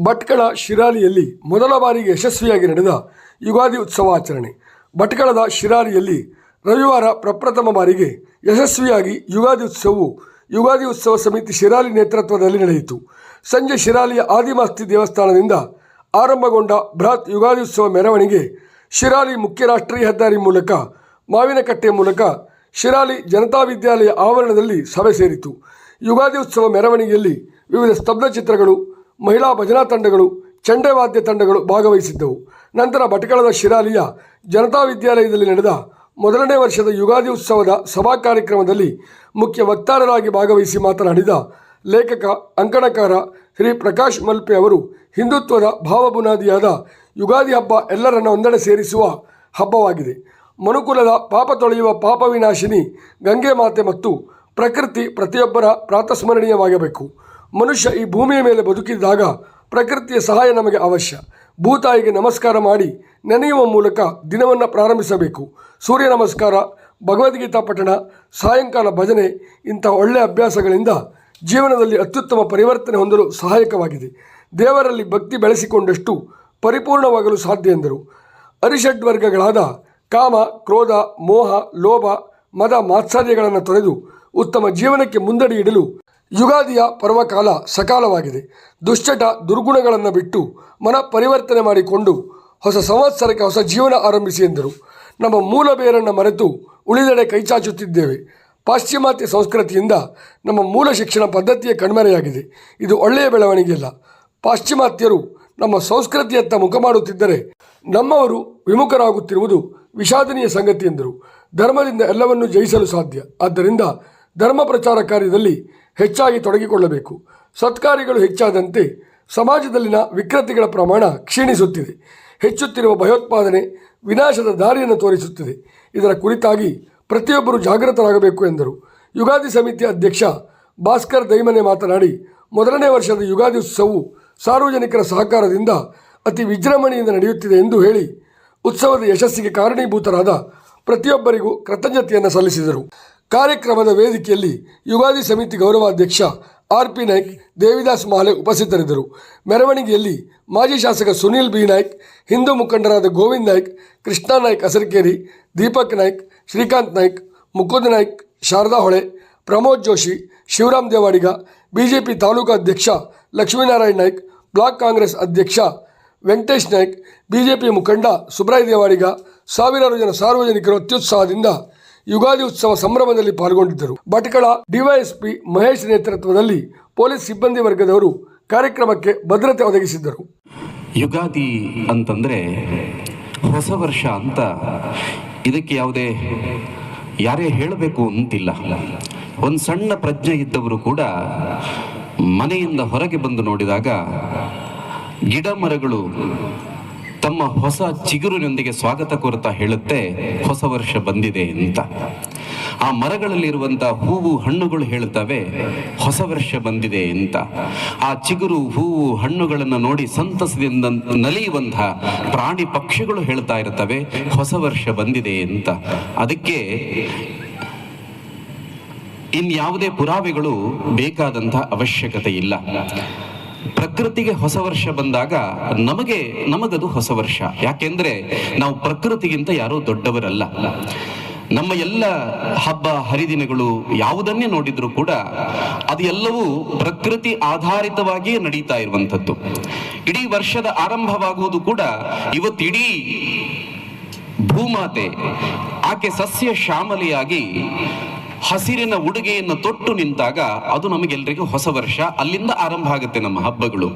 ಭಟ್ಕಳ ಶಿರಾಲಿಯಲ್ಲಿ ಮೊದಲ ಬಾರಿಗೆ ಯಶಸ್ವಿಯಾಗಿ ನಡೆದ ಯುಗಾದಿ ಉತ್ಸವ ಆಚರಣೆ. ಭಟ್ಕಳದ ಶಿರಾಲಿಯಲ್ಲಿ ರವಿವಾರ ಪ್ರಪ್ರಥಮ ಬಾರಿಗೆ ಯಶಸ್ವಿಯಾಗಿ ಯುಗಾದಿ ಉತ್ಸವ ಸಮಿತಿ ಶಿರಾಲಿ ನೇತೃತ್ವದಲ್ಲಿ ನಡೆಯಿತು. ಸಂಜೆ ಶಿರಾಲಿಯ ಆದಿಮಾಸ್ತಿ ದೇವಸ್ಥಾನದಿಂದ ಆರಂಭಗೊಂಡ ಬೃಹತ್ ಯುಗಾದಿ ಉತ್ಸವ ಮೆರವಣಿಗೆ ಶಿರಾಲಿ ಮುಖ್ಯ ರಾಷ್ಟ್ರೀಯ ಹೆದ್ದಾರಿ ಮೂಲಕ ಮಾವಿನಕಟ್ಟೆ ಮೂಲಕ ಶಿರಾಲಿ ಜನತಾ ವಿದ್ಯಾಲಯ ಆವರಣದಲ್ಲಿ ಸಭೆ ಸೇರಿತು. ಯುಗಾದಿ ಉತ್ಸವ ಮೆರವಣಿಗೆಯಲ್ಲಿ ವಿವಿಧ ಸ್ತಬ್ಧ ಚಿತ್ರಗಳು, ಮಹಿಳಾ ಭಜನಾ ತಂಡಗಳು, ಚಂಡೆ ವಾದ್ಯ ತಂಡಗಳು ಭಾಗವಹಿಸಿದ್ದವು. ನಂತರ ಭಟ್ಕಳದ ಶಿರಾಲಿಯ ಜನತಾ ವಿದ್ಯಾಲಯದಲ್ಲಿ ನಡೆದ ಮೊದಲನೇ ವರ್ಷದ ಯುಗಾದಿ ಉತ್ಸವದ ಸಭಾ ಕಾರ್ಯಕ್ರಮದಲ್ಲಿ ಮುಖ್ಯ ವಕ್ತಾರರಾಗಿ ಭಾಗವಹಿಸಿ ಮಾತನಾಡಿದ ಲೇಖಕ, ಅಂಕಣಕಾರ ಶ್ರೀ ಪ್ರಕಾಶ್ ಮಲ್ಪೆ ಅವರು, ಹಿಂದುತ್ವದ ಭಾವಬುನಾದಿಯಾದ ಯುಗಾದಿ ಹಬ್ಬ ಎಲ್ಲರನ್ನ ಒಂದೆಡೆ ಸೇರಿಸುವ ಹಬ್ಬವಾಗಿದೆ. ಮನುಕುಲದ ಪಾಪ ತೊಳೆಯುವ ಪಾಪ ವಿನಾಶಿನಿ ಗಂಗೆ ಮಾತೆ ಮತ್ತು ಪ್ರಕೃತಿ ಪ್ರತಿಯೊಬ್ಬರ ಪ್ರಾತಸ್ಮರಣೀಯವಾಗಬೇಕು. ಮನುಷ್ಯ ಈ ಭೂಮಿಯ ಮೇಲೆ ಬದುಕಿದಾಗ ಪ್ರಕೃತಿಯ ಸಹಾಯ ನಮಗೆ ಅವಶ್ಯ. ಭೂತಾಯಿಗೆ ನಮಸ್ಕಾರ ಮಾಡಿ ನೆನೆಯುವ ಮೂಲಕ ದಿನವನ್ನು ಪ್ರಾರಂಭಿಸಬೇಕು. ಸೂರ್ಯ ನಮಸ್ಕಾರ, ಭಗವದ್ಗೀತಾ ಪಠಣ, ಸಾಯಂಕಾಲ ಭಜನೆ ಇಂತಹ ಒಳ್ಳೆಯ ಅಭ್ಯಾಸಗಳಿಂದ ಜೀವನದಲ್ಲಿ ಅತ್ಯುತ್ತಮ ಪರಿವರ್ತನೆ ಹೊಂದಲು ಸಹಾಯಕವಾಗಿದೆ. ದೇವರಲ್ಲಿ ಭಕ್ತಿ ಬೆಳೆಸಿಕೊಂಡಷ್ಟು ಪರಿಪೂರ್ಣವಾಗಲು ಸಾಧ್ಯ ಎಂದರು. ಅರಿಷಡ್ವರ್ಗಗಳಾದ ಕಾಮ, ಕ್ರೋಧ, ಮೋಹ, ಲೋಭ, ಮದ, ಮಾತ್ಸರ್ಯಗಳನ್ನು ತೊರೆದು ಉತ್ತಮ ಜೀವನಕ್ಕೆ ಮುಂದಡಿ ಇಡಲು ಯುಗಾದಿಯ ಪರ್ವಕಾಲ ಸಕಾಲವಾಗಿದೆ. ದುಶ್ಚಟ ದುರ್ಗುಣಗಳನ್ನು ಬಿಟ್ಟು ಮನ ಪರಿವರ್ತನೆ ಮಾಡಿಕೊಂಡು ಹೊಸ ಸಂವತ್ಸರಕ್ಕೆ ಹೊಸ ಜೀವನ ಆರಂಭಿಸಿ ಎಂದರು. ನಮ್ಮ ಮೂಲ ಬೇರನ್ನು ಮರೆತು ಉಳಿದೆಡೆ ಕೈಚಾಚುತ್ತಿದ್ದೇವೆ. ಪಾಶ್ಚಿಮಾತ್ಯ ಸಂಸ್ಕೃತಿಯಿಂದ ನಮ್ಮ ಮೂಲ ಶಿಕ್ಷಣ ಪದ್ಧತಿಯ ಕಣ್ಮರೆಯಾಗಿದೆ. ಇದು ಒಳ್ಳೆಯ ಬೆಳವಣಿಗೆಯಲ್ಲ. ಪಾಶ್ಚಿಮಾತ್ಯರು ನಮ್ಮ ಸಂಸ್ಕೃತಿಯತ್ತ ಮುಖ ಮಾಡುತ್ತಿದ್ದರೆ ನಮ್ಮವರು ವಿಮುಖರಾಗುತ್ತಿರುವುದು ವಿಷಾದನೀಯ ಸಂಗತಿ ಎಂದರು. ಧರ್ಮದಿಂದ ಎಲ್ಲವನ್ನೂ ಜಯಿಸಲು ಸಾಧ್ಯ. ಆದ್ದರಿಂದ ಧರ್ಮ ಪ್ರಚಾರ ಕಾರ್ಯದಲ್ಲಿ ಹೆಚ್ಚಾಗಿ ತೊಡಗಿಕೊಳ್ಳಬೇಕು. ಸತ್ಕಾರ್ಯಗಳು ಹೆಚ್ಚಾದಂತೆ ಸಮಾಜದಲ್ಲಿನ ವಿಕೃತಿಗಳ ಪ್ರಮಾಣ ಕ್ಷೀಣಿಸುತ್ತಿದೆ. ಹೆಚ್ಚುತ್ತಿರುವ ಭಯೋತ್ಪಾದನೆ ವಿನಾಶದ ದಾರಿಯನ್ನು ತೋರಿಸುತ್ತಿದೆ. ಇದರ ಕುರಿತಾಗಿ ಪ್ರತಿಯೊಬ್ಬರೂ ಜಾಗೃತರಾಗಬೇಕು ಎಂದರು. ಯುಗಾದಿ ಸಮಿತಿ ಅಧ್ಯಕ್ಷ ಭಾಸ್ಕರ್ ದೈಮನೆ ಮಾತನಾಡಿ, ಮೊದಲನೇ ವರ್ಷದ ಯುಗಾದಿ ಉತ್ಸವವು ಸಾರ್ವಜನಿಕರ ಸಹಕಾರದಿಂದ ಅತಿ ವಿಜೃಂಭಣೆಯಿಂದ ನಡೆಯುತ್ತಿದೆ ಎಂದು ಹೇಳಿ ಉತ್ಸವದ ಯಶಸ್ಸಿಗೆ ಕಾರಣೀಭೂತರಾದ ಪ್ರತಿಯೊಬ್ಬರಿಗೂ ಕೃತಜ್ಞತೆಯನ್ನು ಸಲ್ಲಿಸಿದರು. ಕಾರ್ಯಕ್ರಮದ ವೇದಿಕೆಯಲ್ಲಿ ಯುಗಾದಿ ಸಮಿತಿ ಗೌರವಾಧ್ಯಕ್ಷ ಆರ್ ಪಿ ನಾಯ್ಕ್, ದೇವಿದಾಸ್ ಮಾಲೆ ಉಪಸ್ಥಿತರಿದ್ದರು. ಮೆರವಣಿಗೆಯಲ್ಲಿ ಮಾಜಿ ಶಾಸಕ ಸುನೀಲ್ ಬಿ ನಾಯ್ಕ್, ಹಿಂದೂ ಮುಖಂಡರಾದ ಗೋವಿಂದ್ ನಾಯ್ಕ್, ಕೃಷ್ಣಾ ನಾಯ್ಕ್ ಅಸರ್ಕೇರಿ, ದೀಪಕ್ ನಾಯ್ಕ್, ಶ್ರೀಕಾಂತ್ ನಾಯ್ಕ್, ಮುಕುಂದ್ ನಾಯ್ಕ್, ಶಾರದಾ ಹೊಳೆ, ಪ್ರಮೋದ್ ಜೋಶಿ, ಶಿವರಾಮ್ ದೇವಾಡಿಗ, ಬಿಜೆಪಿ ತಾಲೂಕು ಅಧ್ಯಕ್ಷ ಲಕ್ಷ್ಮೀನಾರಾಯಣ್ ನಾಯ್ಕ್, ಬ್ಲಾಕ್ ಕಾಂಗ್ರೆಸ್ ಅಧ್ಯಕ್ಷ ವೆಂಕಟೇಶ್ ನಾಯ್ಕ್, ಬಿಜೆಪಿ ಮುಖಂಡ ಸುಬ್ರಾಯ್ ದೇವಾಡಿಗ, ಸಾವಿರಾರು ಜನ ಸಾರ್ವಜನಿಕರು ಅತ್ಯುತ್ಸಾಹದಿಂದ ಯುಗಾದಿ ಉತ್ಸವ ಸಂಭ್ರಮದಲ್ಲಿ ಪಾಲ್ಗೊಂಡಿದ್ದರು. ಭಟ್ಕಳ ಡಿವೈಎಸ್ಪಿ ಮಹೇಶ್ ನೇತೃತ್ವದಲ್ಲಿ ಪೊಲೀಸ್ ಸಿಬ್ಬಂದಿ ವರ್ಗದವರು ಕಾರ್ಯಕ್ರಮಕ್ಕೆ ಭದ್ರತೆ ಒದಗಿಸಿದ್ದರು. ಯುಗಾದಿ ಅಂತಂದರೆ ಹೊಸ ವರ್ಷ ಅಂತ ಇದಕ್ಕೆ ಯಾವುದೇ ಯಾರೇ ಹೇಳಬೇಕು ಅಂತಿಲ್ಲ. ಒಂದು ಸಣ್ಣ ಪ್ರಜ್ಞೆ ಇದ್ದವರು ಕೂಡ ಮನೆಯಿಂದ ಹೊರಗೆ ಬಂದು ನೋಡಿದಾಗ ಗಿಡ ಮರಗಳು ತಮ್ಮ ಹೊಸ ಚಿಗುರಿನೊಂದಿಗೆ ಸ್ವಾಗತ ಕೋರ್ತಾ ಹೇಳುತ್ತೆ, ಹೊಸ ವರ್ಷ ಬಂದಿದೆ ಅಂತ. ಆ ಮರಗಳಲ್ಲಿರುವಂತಹ ಹೂವು ಹಣ್ಣುಗಳು ಹೇಳುತ್ತವೆ, ಹೊಸ ವರ್ಷ ಬಂದಿದೆ ಅಂತ. ಆ ಚಿಗುರು ಹೂವು ಹಣ್ಣುಗಳನ್ನು ನೋಡಿ ಸಂತಸದಿಂದ ನಲಿಯುವಂತಹ ಪ್ರಾಣಿ ಪಕ್ಷಿಗಳು ಹೇಳ್ತಾ ಇರ್ತವೆ, ಹೊಸ ವರ್ಷ ಬಂದಿದೆ ಅಂತ. ಅದಕ್ಕೆ ಇನ್ಯಾವುದೇ ಪುರಾವೆಗಳು ಬೇಕಾದಂತಹ ಅವಶ್ಯಕತೆ ಇಲ್ಲ. ಪ್ರಕೃತಿಗೆ ಹೊಸ ವರ್ಷ ಬಂದಾಗ ನಮಗದು ಹೊಸ ವರ್ಷ. ಯಾಕೆಂದ್ರೆ ನಾವು ಪ್ರಕೃತಿಗಿಂತ ಯಾರೂ ದೊಡ್ಡವರಲ್ಲ. ನಮ್ಮ ಎಲ್ಲ ಹಬ್ಬ ಹರಿದಿನಗಳು ಯಾವುದನ್ನೇ ನೋಡಿದ್ರು ಕೂಡ ಅದು ಎಲ್ಲವೂ ಪ್ರಕೃತಿ ಆಧಾರಿತವಾಗಿಯೇ ನಡೀತಾ ಇರುವಂಥದ್ದು. ಇಡೀ ವರ್ಷದ ಆರಂಭವಾಗುವುದು ಕೂಡ ಇವತ್ತಿಡೀ ಭೂಮಾತೆ ಆಕೆ ಸಸ್ಯ ಶ್ಯಾಮಲೆಯಾಗಿ ಹಸಿರಿನ ಉಡುಗೆಯನ್ನು ತೊಟ್ಟು ನಿಂತಾಗ ಅದು ನಮಗೆಲ್ಲರಿಗೂ ಹೊಸ ವರ್ಷ. ಅಲ್ಲಿಂದ ಆರಂಭ ಆಗುತ್ತೆ ನಮ್ಮ ಹಬ್ಬಗಳು.